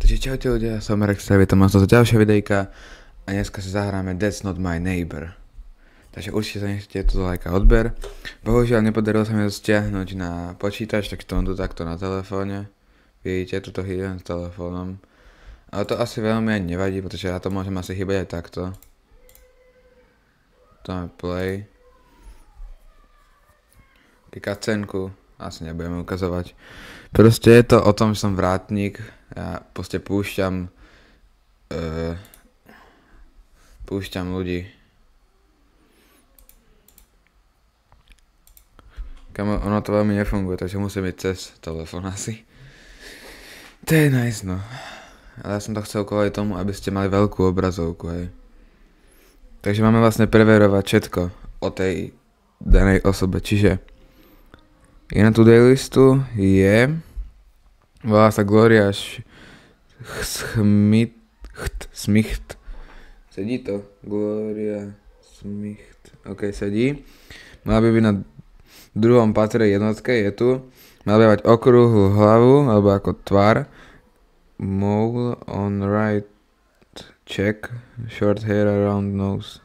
Takže čaute ľudia, som Rex, vítam vás do ďalšieho videjka a dneska si zahráme That's Not My Neighbor. Takže určite sa nechcete tu lajka odber. Bohužiaľ nepodarilo sa mi to stiahnuť na počítač, tak to mám tu takto na telefóne. Vidíte, tuto hýbem s telefónom. Ale to asi veľmi ani nevadí, pretože ja to môžem asi hýbať aj takto. Tu máme play. Cutscenku asi nebudeme ukazovať. Proste je to o tom, že som vrátnik. Ja proste púšťam ľudí. Kamo, ono to veľmi nefunguje, takže musím byť cez telefón asi. To je nice, no. Ale ja som to chcel kvôli tomu, aby ste mali veľkú obrazovku, hej. Takže máme vlastne preverovať všetko o tej danej osobe, čiže je na to-do listu, volá sa Gloria Smicht. Sedí to? Gloria Smicht. Ok, sedí. Mala by byť na druhom patre jednotke, je tu. Mala by mať okrúhlu hlavu, alebo ako tvár. Mole on right check. Short hair around nose.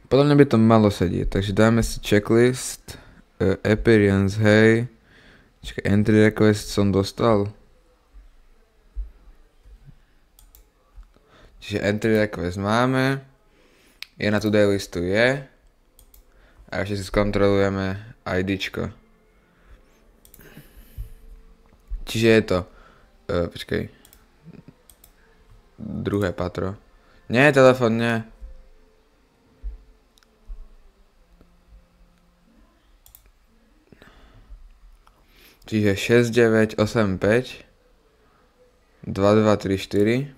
Podľa mňa by to malo sedieť, takže dáme si checklist, appearance, hej. Čiže entry request som dostal. Čiže entry request máme, je na to-do listu je, a ešte si skontrolujeme IDčko. Čiže je to, počkej, druhé patro. Nie, telefón, nie. Čiže 6985 2234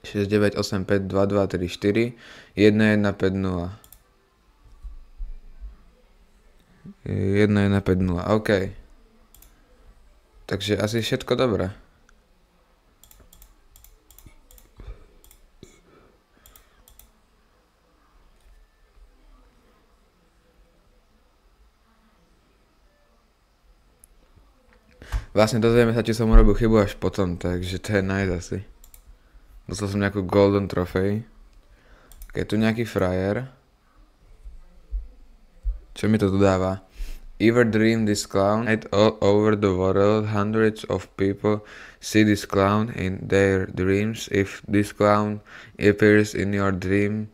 6985 2234 1150 1150, OK. Takže asi všetko dobré. Vlastne dozvieme sa, či som urobil chybu až potom, takže to je nice asi. Dostal som nejakú golden trophy. Ok, tu nejaký frajer. Čo mi to tu dáva? Ever dream this clown? All over the world, hundreds of people see this clown in their dreams. If this clown appears in your dream,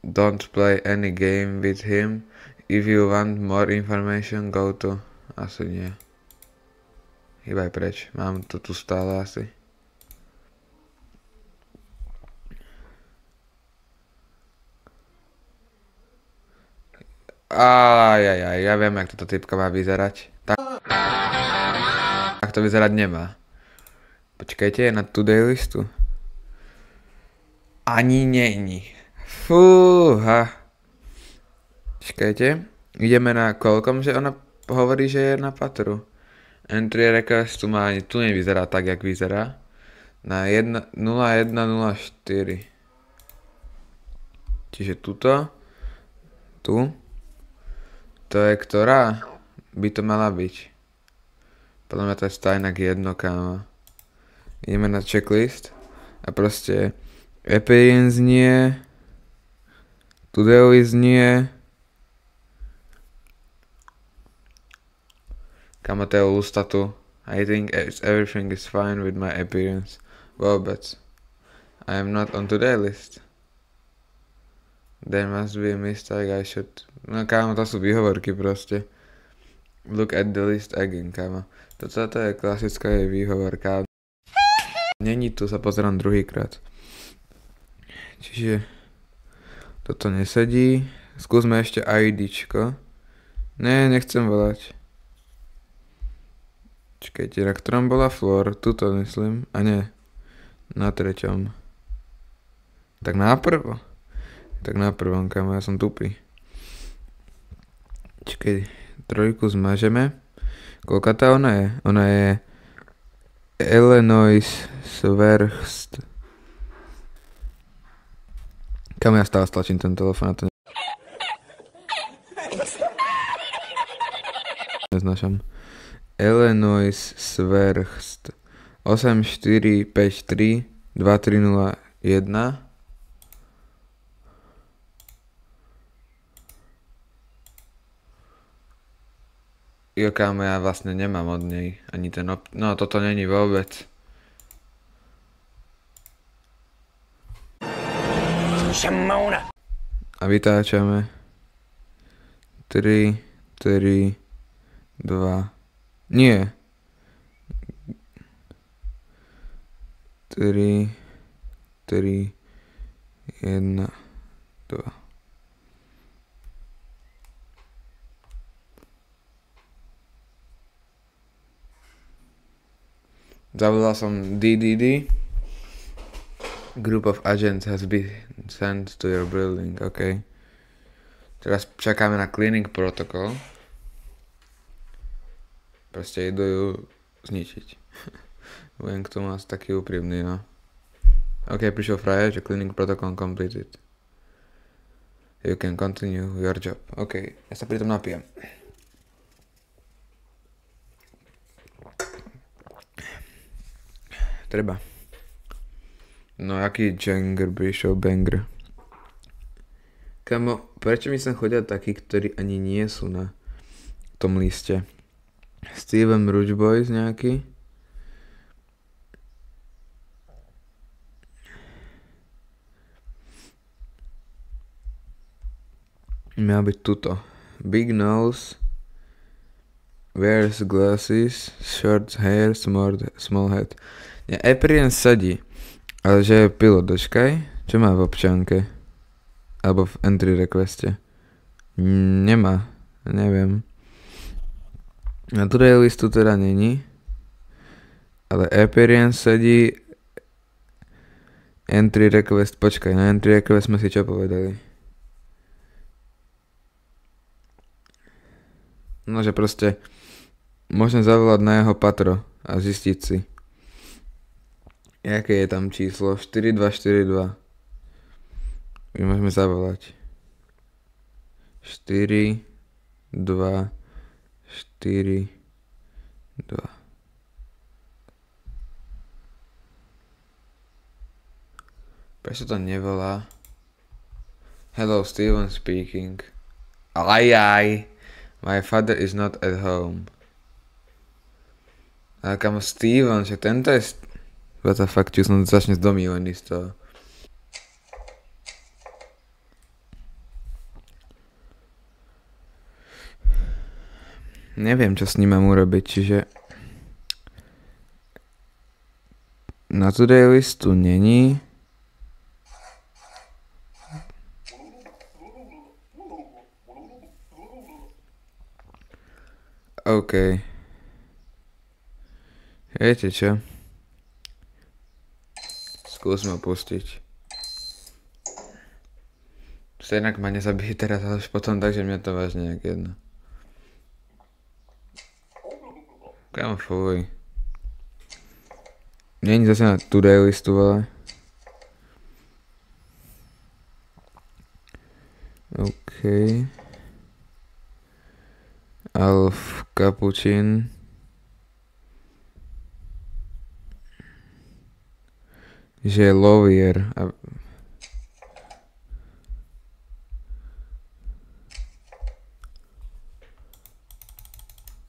don't play any game with him. If you want more information, go to... Asi nie. Hýbaj preč, mám to tu stále asi. Ajajaj, ja viem, jak toto typka má vyzerať. Tak to vyzerať nemá. Počkajte, je na to-do listu. Ani není. Fúha. Počkajte, ideme na koľkom, že ona hovorí, že je na patru. Entry request tu má ani, tu nevyzerá tak, jak vyzerá. Na 0104. Čiže tuto. Tu. To je ktorá? By to mala byť. Podľa mňa to je stajnak jedno, kámo. Ideme na checklist. A proste appearance nie. To-do list nie. Kámo, to je ústa tu. I think everything is fine with my appearance. Vôbec. I am not on today list. There must be a mistake, I should... No kámo, to sú výhovorky proste. Look at the list again, kámo. Toto je klasická jej výhovorka. Není tu, sa pozerám druhýkrát. Čiže... Toto nesedí. Skúsme ešte IDčko. Ne, nechcem volať. Čakajte, na ktorom bola floor? Tuto myslím. A nie. Na treťom. Tak na prvo. Tak na prvom, kámo, ja som tupý. Čakaj, trojku zmažeme. Koľka tá ona je? Ona je Illinois Sverhst. Kámo, ja stále stlačím ten telefón a to neznášam. Illinois Sverhst 8453 2301. Jo, kámo, ja vlastne nemám od nej ani ten no toto není vôbec. Šamona. A vytáčame 3, 3, 2, nie 3, 3, 1, 2. Zavolal som DDD. Group of agents has been sent to your building, OK. Teraz čakáme na cleaning protocol. Proste idú ju zničiť. Budem k tomu asi taký úprimný, no. OK, prišiel frajer, že cleaning protocol completed. You can continue your job. OK, ja sa pritom napijem. Treba. No, aký Janger prišiel banger? Kamo, prečo mi sem chodia takí, ktorí ani nie sú na tom liste? Steven Rouge Boys nejaký? Má byť tuto. Big nose, wears glasses, short hair, small head. Ja, Eprien sedí, ale že je pilot, dočkaj. Čo má v občanke? Alebo v entry requeste? Nemá, neviem. Na druhej listu teda není. Ale Eprien sedí. Entry request, počkaj, na entry request sme si čo povedali? No, že proste môžem zavolať na jeho patro a zistiť si. Jaké je tam číslo? 4242. My môžeme zavolať. 4, 2, 4, 2. Prečo to nevolá? Hello, Steven speaking. Aj. My father is not at home. Ale kamo Steven, že tento je... What the fuck, či som začne zdomílený z toho. Neviem, čo s ním mám urobiť, čiže... Na today listu není. OK. Viete čo? Skúsme pustiť. Inak ma nezabije teraz, ale už potom, takže mňa to vážne nejak jedno. Kam fuj. Není zase na today listu, ale. OK. Alf Capuchin. Že je lawyer.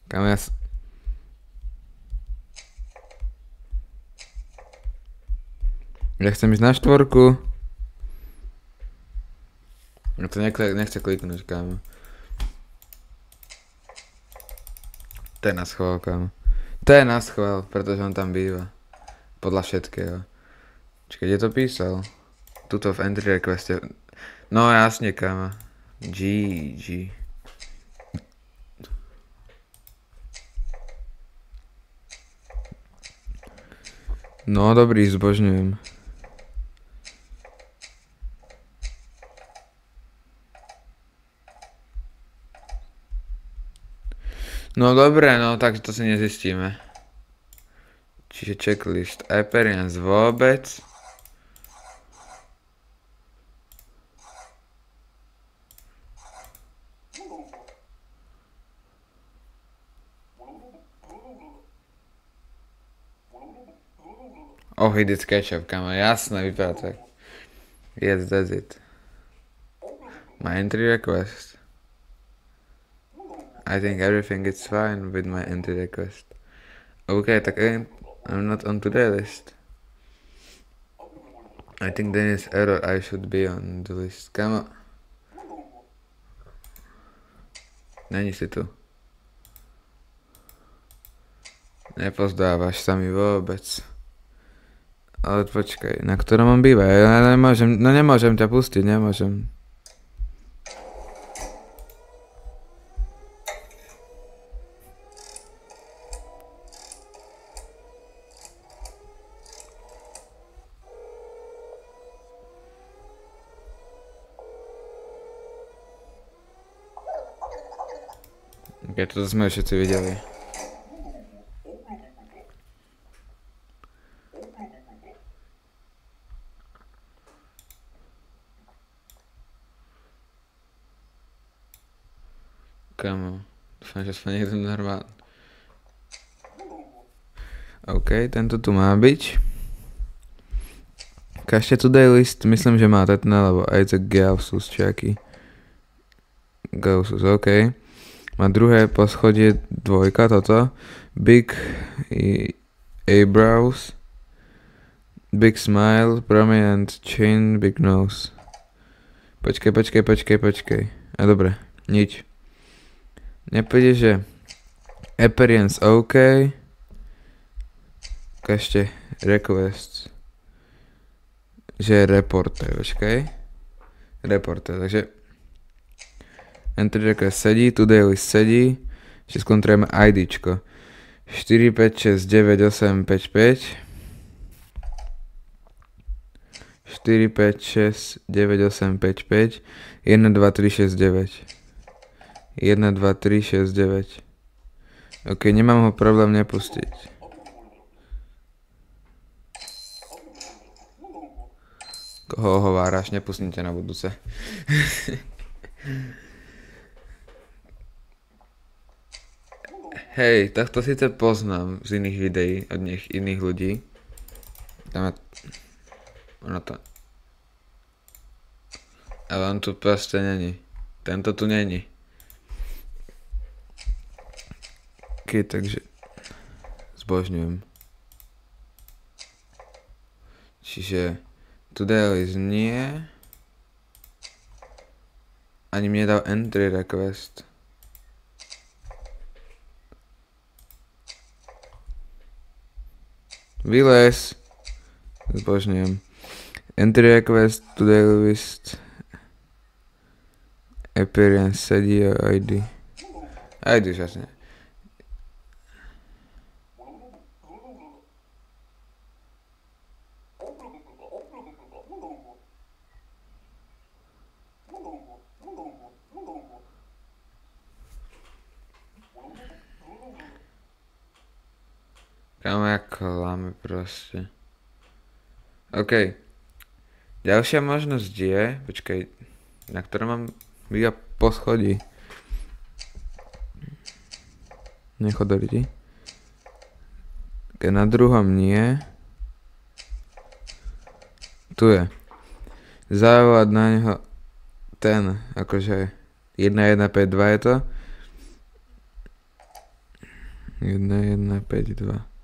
Kam ja... Ja chcem ísť na štvorku. Ja to nechce kliknúť, kámo. To je na schvál, kámo. To je na schvál, pretože on tam býva. Podľa všetkého. Čakaj, kde to písal? Tuto v entry requeste. No jasne, kámo. GG. No dobrý, zbožňujem. No dobre, no tak to si nezistíme. Čiže checklist. Hyperians vôbec. hit it's ketchup, kamo, jasné, vypadá tak. Yes, that's it. My entry request. I think everything is fine with my entry request. Okay, tak I'm not on today list. I think then it's error, I should be on the list. Kamo. Není si tu. Nepozdávaš sa mi vôbec. Ale počkaj, na ktorom on býva? Ja nemôžem ťa pustiť, nemôžem. Ok, toto sme všetci videli. Kamo, dúfam, že sme niekto normálny. OK, tento tu má byť. Ukážte today list, myslím, že má tetné, lebo Isaac Gausus, či aký. Gausus, OK. Má druhé poschodie, dvojka, toto. Big eyebrows. Big smile, prominent chin, big nose. Počkej. A dobre, nič. Nepôjde, že appearance OK. Ukážte request. Že je reporter, počkej. Reporter, takže entry request sedí, today list sedí. Ešte skontrujeme IDčko. 4, 5, 6, 9, 8, 5, 5. 4, 5, 6, 9, 8, 5, 5. 1, 2, 3, 6, 9. 1, 2, 3, 6, 9. OK, nemám ho problém nepustiť. Koho ohováraš? Nepustím ťa na budúce. Hej, takto síce poznám z iných videí od iných ľudí. Tam ono to. Ale on tu proste není. Tento tu není. OK, takže zbožňujem. Čiže today list nie. Ani mne dal entry request. Vylez. Zbožňujem. Entry request, today list. Appearance sedí a ID. ID už jasne. Kámo, jak klame proste. OK. Ďalšia možnosť je, počkaj, na ktorom mám býva poschodí. Nechod do ľudí. Keď na druhom nie. Tu je. Zavolať na neho ten, akože 1152 je to. 1152.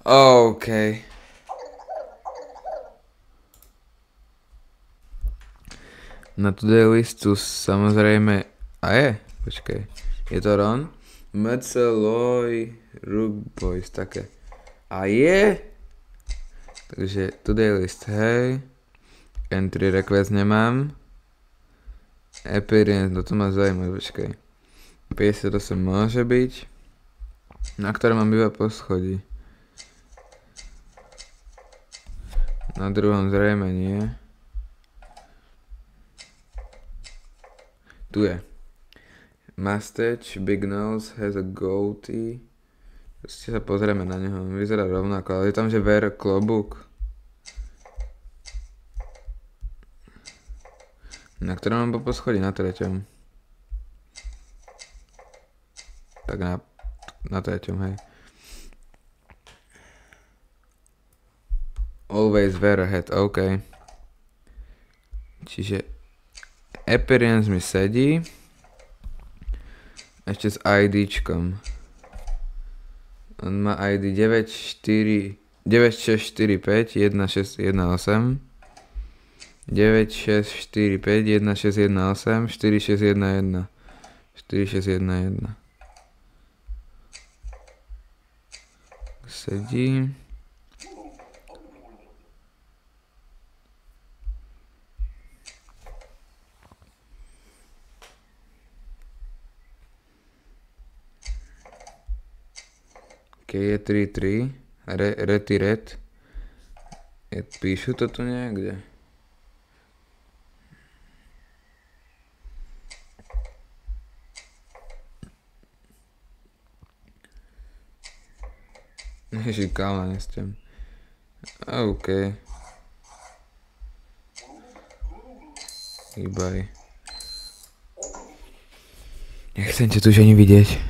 OK. Na today listu samozrejme... A je? Počkaj. Je to Ron? Meceloj Rugboys, také. A je? Takže today list, hej. Entry request nemám. Appearance, to ma zaujíma, počkaj. 58 môže byť. Na ktoré mám býva poschodí. Na druhom zrejme nie. Tu je. Mustache, big nose, has a goatee. Proste sa pozrieme na neho, vyzerá rovnako, ale je tam, že wear klobúk. Na ktorom mám po poschodí? Na 3. Tak na 3, hej. Always wear a hat, OK. Čiže appearance mi sedí. Ešte s IDčkom. On má ID 9645 1618 9645 1618 4611 4611. Sedí. Je 3-3, red. Píšu to tu niekde. Ježi, káma, nestem. OK. Hýbaj. Nechcem ťa tu už ani vidieť.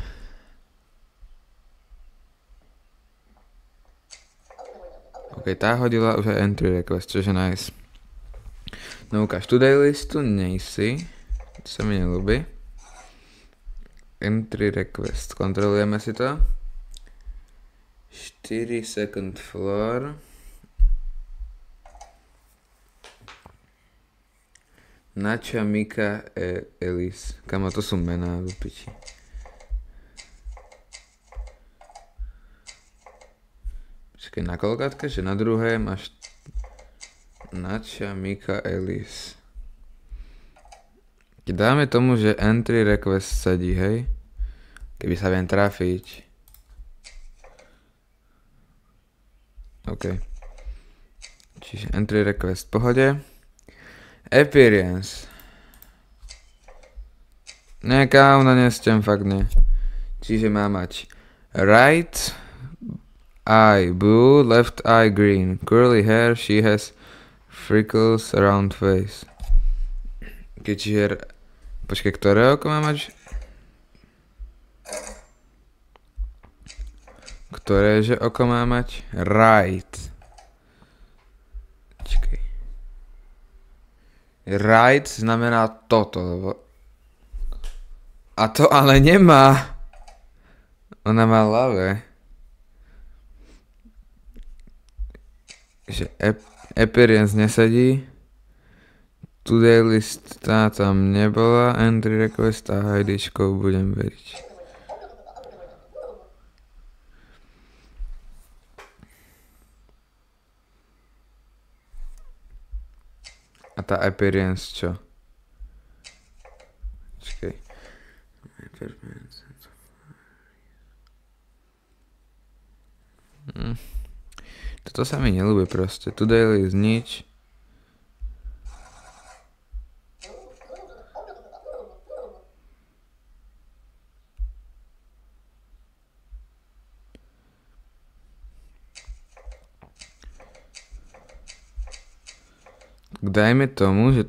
OK, tá hodila už aj entry request, čože nice. No ukáž, today listu nejsi, to sa mi nelúbi. Entry request, kontrolujeme si to. 4 second floor. Nača, Mika, Elis. Kamo, to sú mená v piči. Počkej, na kolkátke, že na druhé máš Nača, Mika, Elis. Keď dáme tomu, že entry request sedí, hej? Keby sa viem trafiť. OK. Čiže entry request v pohode. Appearance. Ne, kámo, nestem, fakt ne. Čiže má mať right eye blue, left eye green. Curly hair, she has freckles around face. Čiže... Počkej, ktoré oko má mať? Ktoré že oko má mať? Right. Počkej. Right znamená toto, lebo... A to ale nemá. Ona má ľavé. Že appearance nesedí. Today list tá tam nebola. Entry request a IDčkou budem veriť. A tá appearance čo? Čakaj. Toto sa mi neľúbi proste. Today list nič. Dajme tomu, že...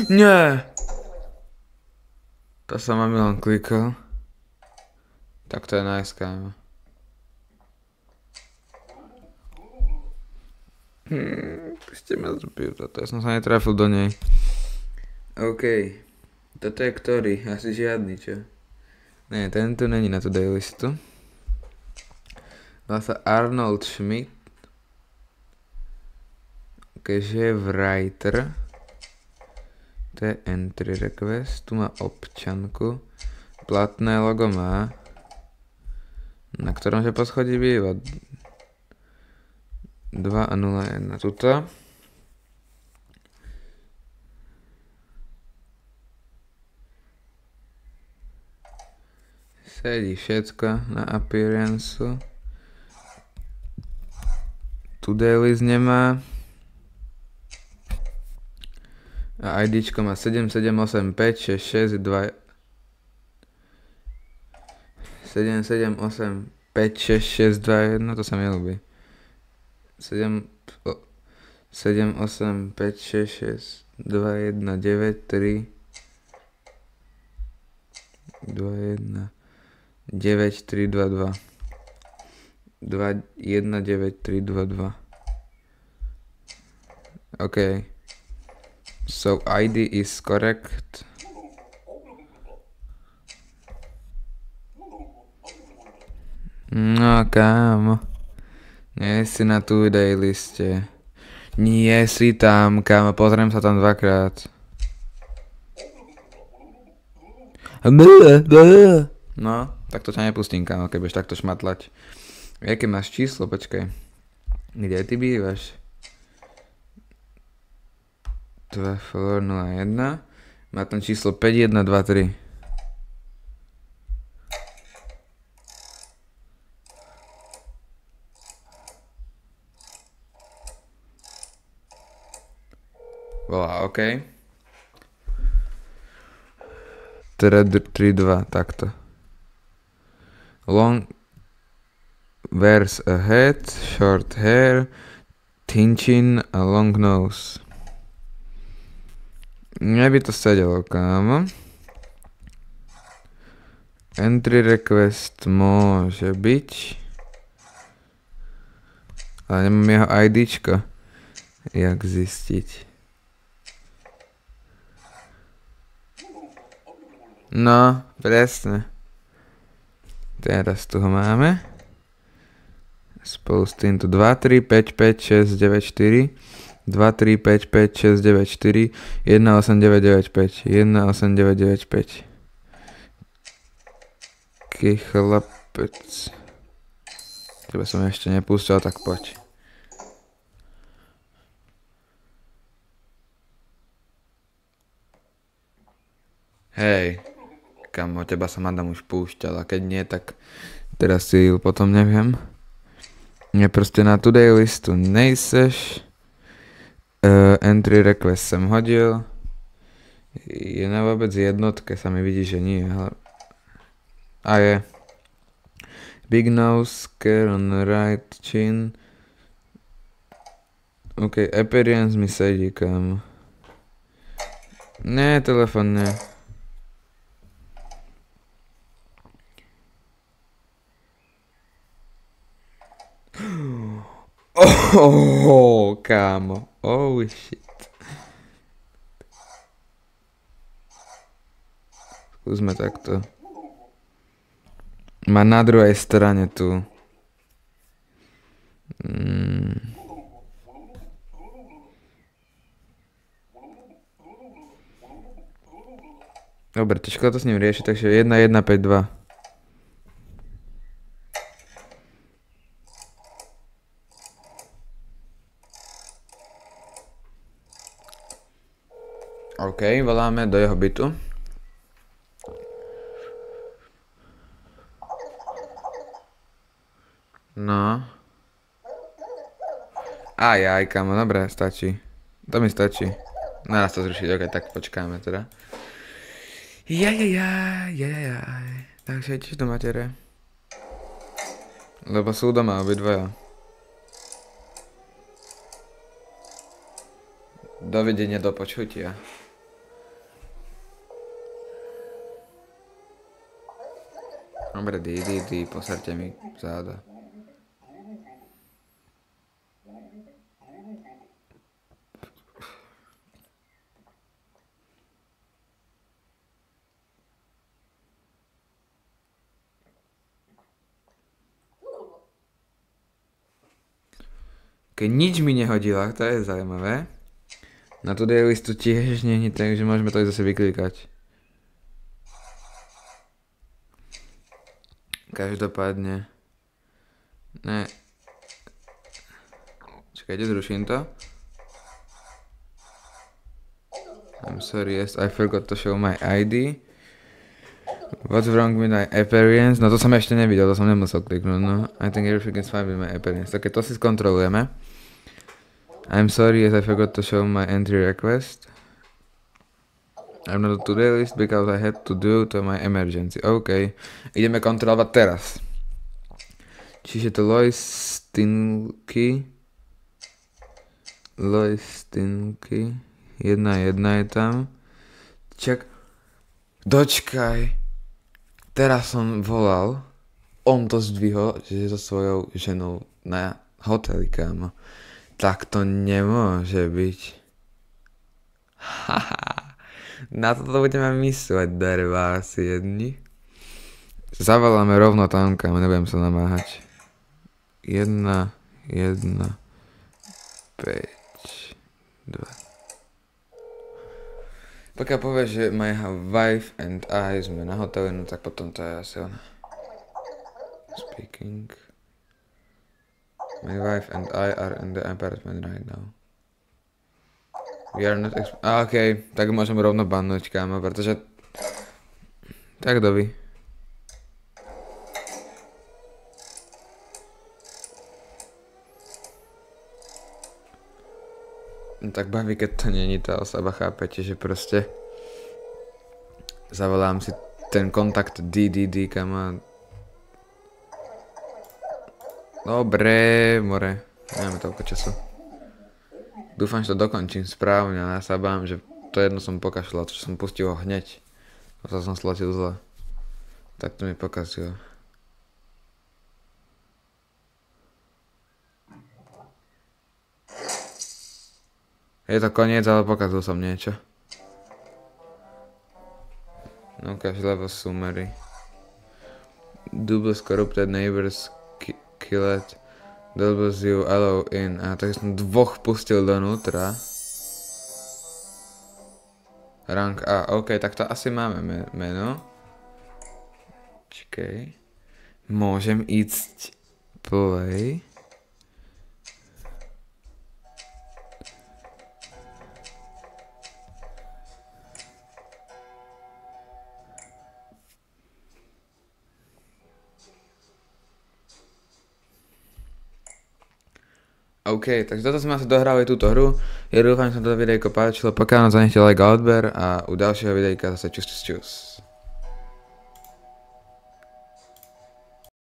Nie! To sa ma Milan klikol. Tak to je nice, kámo. Ste ma zbil toto, ja som sa netrafil do nej. OK. Toto je ktorý? Asi žiadny, čo? Nie, tento není na today listu. Volá sa Arnold Schmidt. Keďže je writer. To je entry request. Tu má občanku. Platné logo má. Na ktorom že poschodí býva? 2 a 0 1. Tuto. Sedí všetko na appearance. To-do list nemá. A IDčko má 7, 7, 8, 5, 6, 6, 2... 7, 7, 8, 5, 6, 6, 2, 1, to sa mi ľúbi. 7, 7, 8, 5, 6, 6, 2, 1, 9, 3, 2, 1, 9, 3, 2, 2. 2, 1, 9, 3, 2, 2. Okay. So ID is correct. No kámo. Nie si na today liste. Nie si tam, kámo, pozriem sa tam dvakrát. No, tak to ťa nepustím, kámo, keď budeš takto šmatlať. Jaké máš číslo, počkaj. Kde ty bývaš? 2401. Má tam číslo 5123. Volá, OK. Teda 3-2, takto. Long wears a hat, short hair, thin chin a long nose. Mne by to sedelo, kámo. Entry request môže byť. Ale nemám jeho IDčko. Jak zistiť? No, presne. Teraz tu ho máme. Spolu s týmto 2, 3, 5, 5, 6, 9, 4. 2, 3, 5, 5, 6, 9, 4, 1, 8, 9, 9, 5, 1, 8, 9, 9, 5. Ký chlapec. Teba som ešte nepustil, tak poď. Hej, kamo, teba som Adam už púšťal, a keď nie, tak teraz si potom neviem. Mne proste na today listu nejseš. Entry request som hodil. Je na vôbec jednotke, sa mi vidí, že nie. A je. Big nose, scare on the right chin. OK, appearance mi sedí, kámo. Ne, telefon ne. Oh, kámo. Oh shit. Skúsme takto. Má na druhej strane tu. Dobre, ťažko to s ním riešiť, takže 1, 1, 5, 2. OK, voláme do jeho bytu. No. Aj, kamo, dobre, stačí. To mi stačí. Naraz to zrušiť, ok, tak počkáme teda. Jajajaj. Takže ideš do matere. Lebo sú doma obidvaja. Dovidenia, do počutia. Dobre, di, poserte mi záda. Keď nič mi nehodila, to je zaujímavé. Na today listu tiež nie, takže môžeme to aj zase vyklikať. Každopádne. Ne. Čakajte, zruším to. I'm sorry, yes, I forgot to show my ID. What's wrong with my appearance? No to som ešte nevidel, to som nemusel kliknúť, no. I think everything is fine with my appearance. Tak to si skontrolujeme. I'm sorry as I forgot to show my entry request. I'm not on today list because I had to do to my emergency. OK. Ideme kontrolovať teraz. Čiže to Lois Stinky 1.1 je tam. Dočkaj. Teraz som volal. On to zdvihol, že so svojou ženou na hoteli, kámo. Tak to nemôže byť. Haha. Na toto budeme mysleť, darebáci jedni. Zavoláme rovno tam, kámo, nebudem sa namáhať. 1, 5, 2. Pokiaľ povieš, že my wife and I sme na hoteli, no tak potom to je asi ona. Speaking. My wife and I are in the apartment right now. We are not OK, tak môžem rovno bannúť, kámo, pretože... Tak dovi. No tak baví, keď to není tá osoba, chápete, že proste zavolám si ten kontakt DDD, kámo. Dobre, more, nemáme toľko času. Dúfam, že to dokončím správne, ale ja sa bám, že to jedno som pokašľal, čo som pustil ho hneď. To som slatil zle. Tak to mi pokazilo. Je to koniec, ale pokazil som niečo. No cash level summary. Doubles corrupted neighbors killed. Doubles you allow in. A takže som dvoch pustil donútra. Rank A. OK, tak to asi máme meno. Čakaj. Môžem ísť play. OK, takže toto sme asi dohrali túto hru. Ja dúfam, že sa toto videjko páčilo. Pokiaľ vám zanechte like a odber a u ďalšieho videjka zase čus.